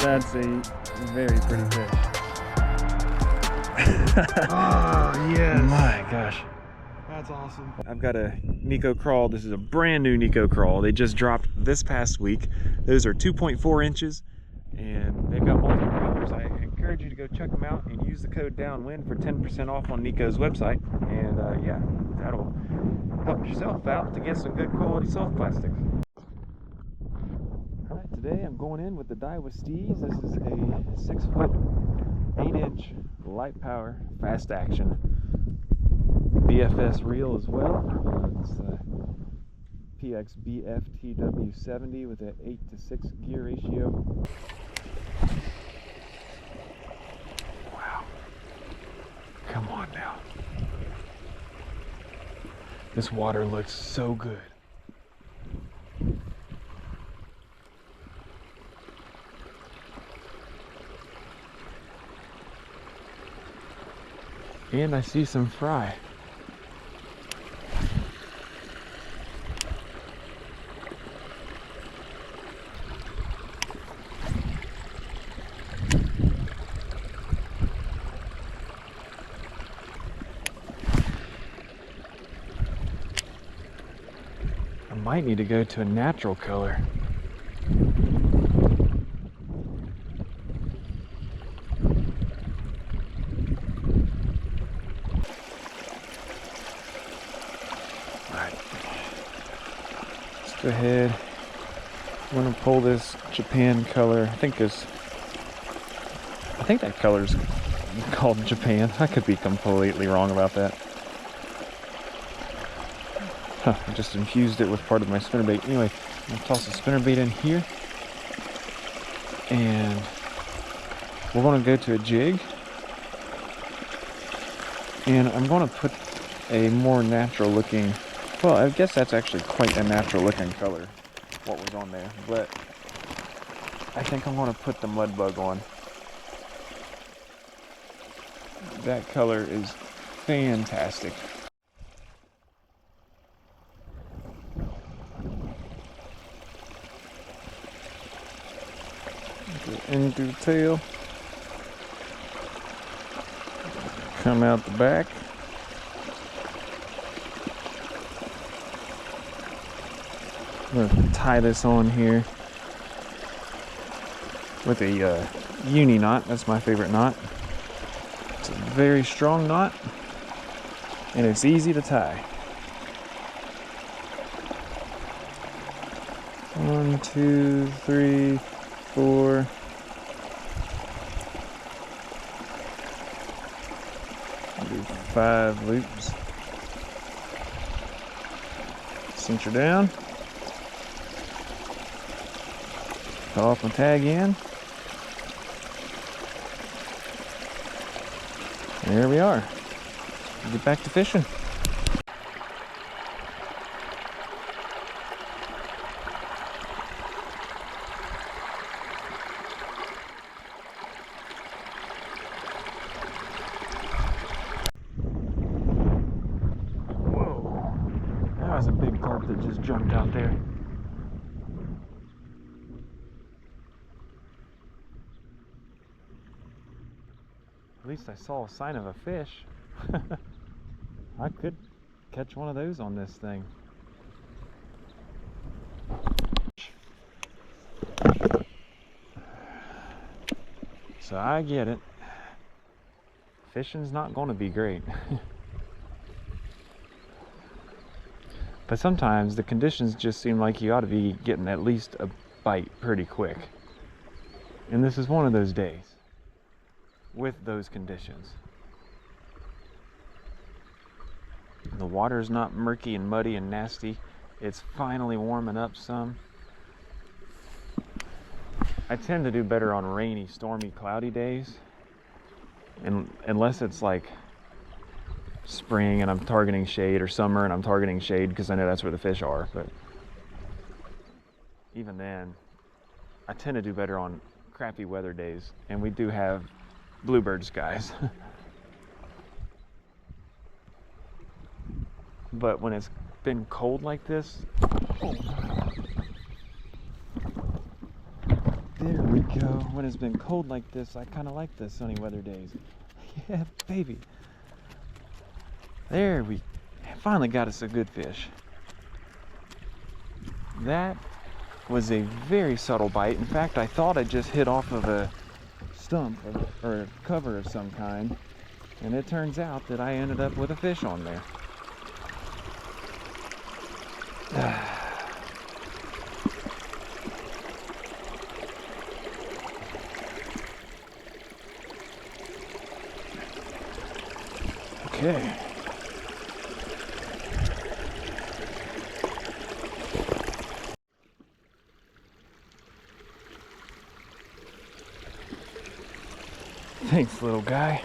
That's a very pretty fish. Oh, yes. My gosh. That's awesome. I've got a Nikko crawl. This is a brand new Nikko crawl. They just dropped this past week. Those are 2.4 inches and they've got multiple colors. I encourage you to go check them out and use the code Downwind for 10% off on Nikko's website. And yeah, that'll help yourself out to get some good quality soft plastics. Alright, today I'm going in with the Downwindd Steez. This is a 6 foot, 8 inch light power, fast action BFS reel as well. It's PX BFTW70 with an 8:6 gear ratio. Wow. Come on now. This water looks so good. And I see some fry. I might need to go to a natural color. Go ahead. I'm gonna pull this Japan color. I think that color's called Japan. I could be completely wrong about that. Huh, I just infused it with part of my spinnerbait. Anyway, I'm gonna toss the spinnerbait in here. And we're gonna go to a jig. And I'm gonna put a more natural looking, well, I guess that's actually quite a natural looking color, what was on there, but I think I'm going to put the mud bug on. That color is fantastic. Get into the tail, come out the back. I'm going to tie this on here with a uni knot. That's my favorite knot. It's a very strong knot and it's easy to tie. 1, 2, 3, 4. I'll do 5 loops. Cinch her down. Cut off my tag end. There we are. Get back to fishing. Whoa, that was a big carp that just jumped out there. At least I saw a sign of a fish. I could catch one of those on this thing. So I get it. Fishing's not going to be great. But sometimes the conditions just seem like you ought to be getting at least a bite pretty quick. And this is one of those days. With those conditions. The water's not murky and muddy and nasty. It's finally warming up some. I tend to do better on rainy, stormy, cloudy days. And unless it's like spring and I'm targeting shade, or summer and I'm targeting shade because I know that's where the fish are. But even then, I tend to do better on crappy weather days. And we do have bluebird skies. But when it's been cold like this, oh, there we go. When it's been cold like this, I kind of like the sunny weather days. Yeah, baby. There we finally got us a good fish. That was a very subtle bite. In fact, I thought I just hit off of a stump or a cover of some kind, and it turns out that I ended up with a fish on there. Okay. Thanks, little guy.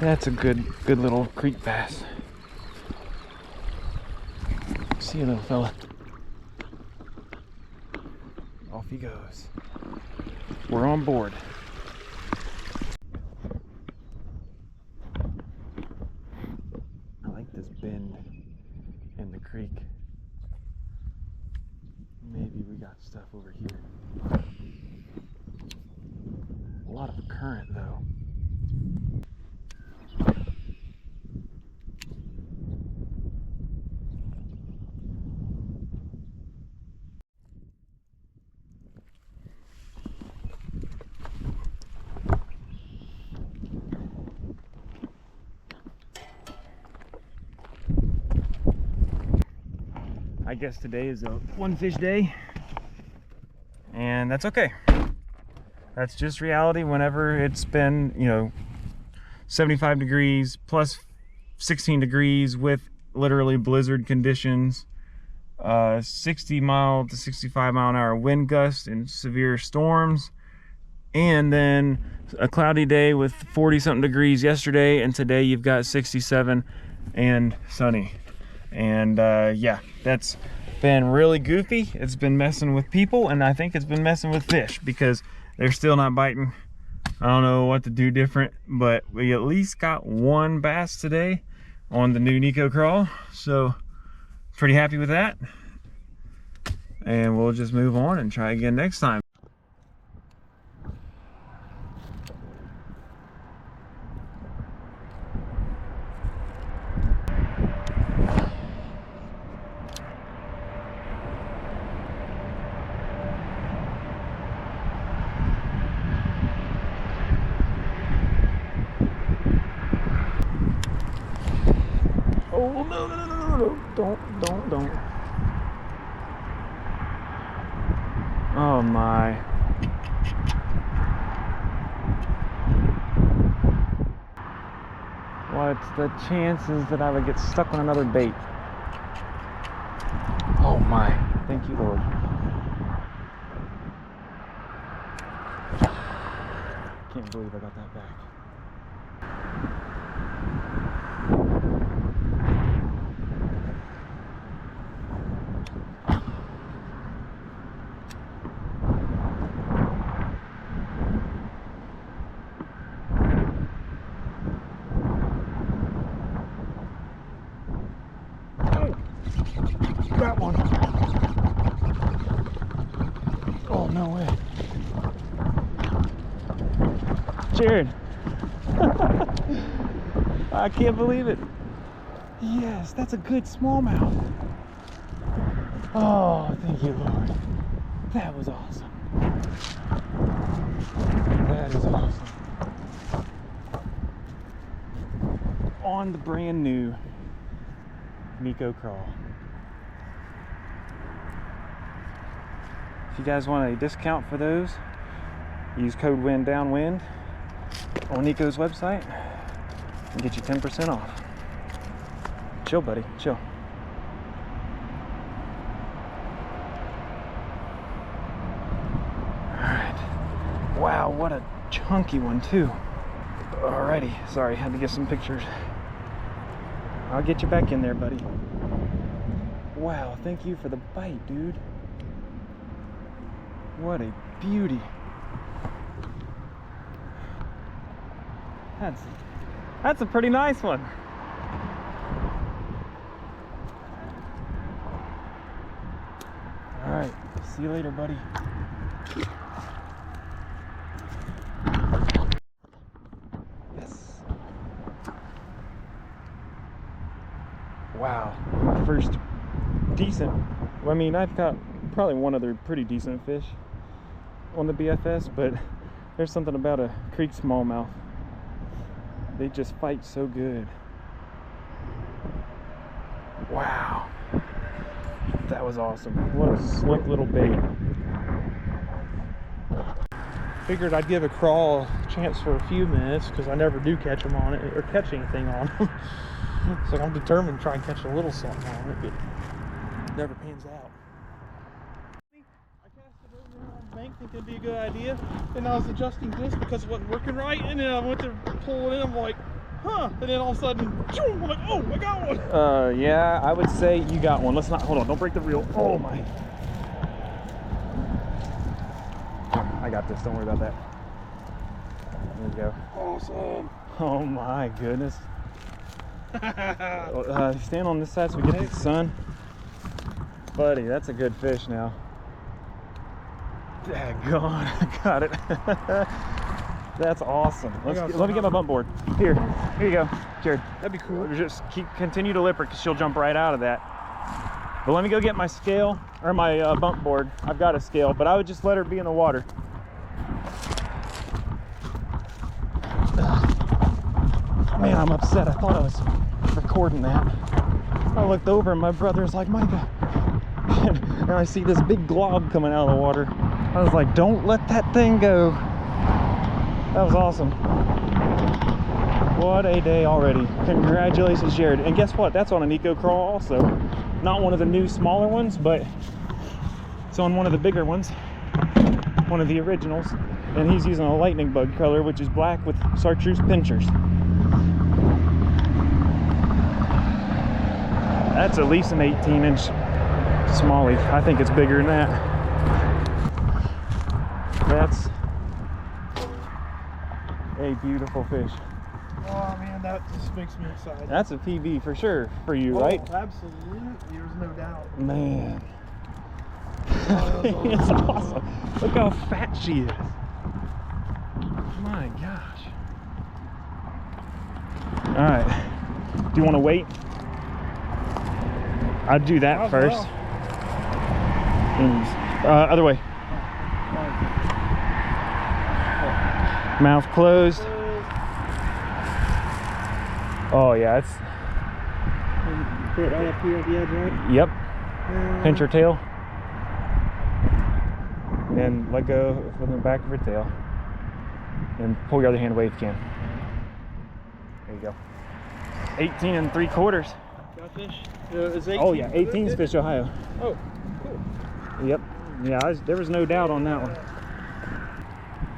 That's a good little creek bass. See you, little fella. Off he goes. We're on board. I like this bend in the creek. Maybe we got stuff over here. A lot of current though. I guess today is a one fish day, and that's okay. That's just reality whenever it's been, you know, 75 degrees plus 16 degrees with literally blizzard conditions, 60 mile to 65 mile an hour wind gusts and severe storms, and then a cloudy day with 40 something degrees yesterday, and today you've got 67 and sunny. And yeah, that's been really goofy. It's been messing with people, and I think it's been messing with fish because they're still not biting. I don't know what to do different, but we at least got one bass today on the new Nikko crawl, so pretty happy with that. And we'll just move on and try again next time. Oh, no. Don't. Oh my. What's the chances that I would get stuck on another bait? Oh my. Thank you, Lord. Can't believe I got that back. Got one. Oh, no way. Jared. I can't believe it. Yes, that's a good smallmouth. Oh, thank you, Lord. That was awesome. That is awesome. On the brand new Nikko crawl. If you guys want a discount for those, use code Downwindd on Nikko's website and get you 10% off. Chill, buddy, chill. Alright. Wow, what a chunky one too. Alrighty, sorry, had to get some pictures. I'll get you back in there, buddy. Wow, thank you for the bite, dude. What a beauty. That's a pretty nice one. All right, see you later, buddy. Yes. Wow, first decent. Well, I mean, I've got probably one other pretty decent fish on the BFS, but there's something about a creek smallmouth. They just fight so good. Wow, that was awesome. What a slick little bait. Figured I'd give a crawl a chance for a few minutes because I never do catch them on it or catch anything on them. So I'm determined to try and catch a little something on it, but it never pans out. I cast it over on the bank thinking it'd be a good idea, and I was adjusting this because it wasn't working right, and then I went to pull it in, I'm like, huh, and then all of a sudden, I'm like, oh, I got one. Yeah, I would say you got one. Let's not, hold on, don't break the reel. Oh my. I got this, don't worry about that. There we go. Awesome. Oh my goodness. Stand on this side so we get the sun. Buddy, that's a good fish now. Daggone, I got it. That's awesome. Let me get my bump board. Here you go, Jared. That'd be cool. Just continue to lip her because she'll jump right out of that. But let me go get my scale, or my bump board. I've got a scale, but I would just let her be in the water. Man, I'm upset. I thought I was recording that. I looked over and my brother's like, Micah. And I see this big glob coming out of the water. I was like, don't let that thing go. That was awesome. What a day already. Congratulations, Jared. And guess what? That's on a Nikko crawl also. Not one of the new smaller ones, but it's on one of the bigger ones. One of the originals. And he's using a lightning bug color, which is black with chartreuse pinchers. That's at least an 18-inch smallie. I think it's bigger than that. That's a beautiful fish. Oh man, that just makes me excited. That's a PB for sure for you, right? Absolutely, there's no doubt. Man. Oh, It's awesome. Look how fat she is. My gosh. All right. Do you want to wait? I'd do that first. Well. Other way. Mouth closed. Oh yeah, it's. Put it right up here at the edge, right? Yep. Pinch her tail. And then let go from the back of her tail. And pull your other hand away if you can. There you go. 18 3/4. Got fish? Is 18? Oh yeah, 18's Fish Ohio. Oh, cool. Yep. Yeah, there was no doubt on that one.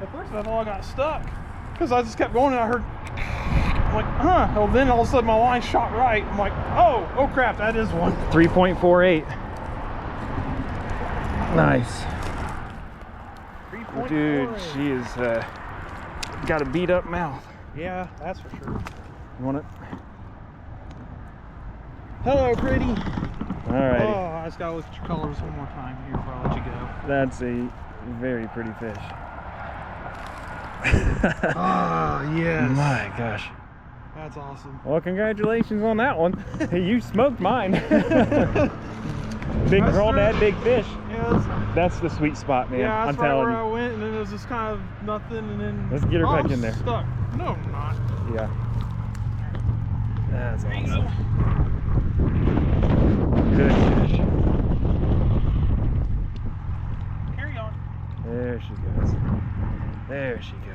At first I thought I got stuck because I just kept going and I heard, I'm like, huh. Well, then all of a sudden my line shot right. I'm like, oh crap, that is one. 3.48. Nice. 3.48. Dude, she is got a beat up mouth. Yeah, that's for sure. You want it? Hello, pretty. Alrighty. Oh, I just gotta look at your colors one more time here before I let you go. That's a very pretty fish. Ah, yes. My gosh. That's awesome. Well, congratulations on that one. You smoked mine. Big crawdad, big fish. Yeah, That's the sweet spot, man. yeah, I'm that's right telling where you. I went, and then it was just kind of nothing, and then Let's get her back I'm in there. Stuck. No, I'm not. Yeah. That's There you awesome. go. Good fish. Carry on. There she goes. There she goes.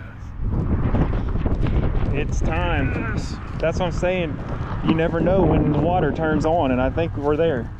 It's time. Yes. That's what I'm saying. You never know when the water turns on, and I think we're there.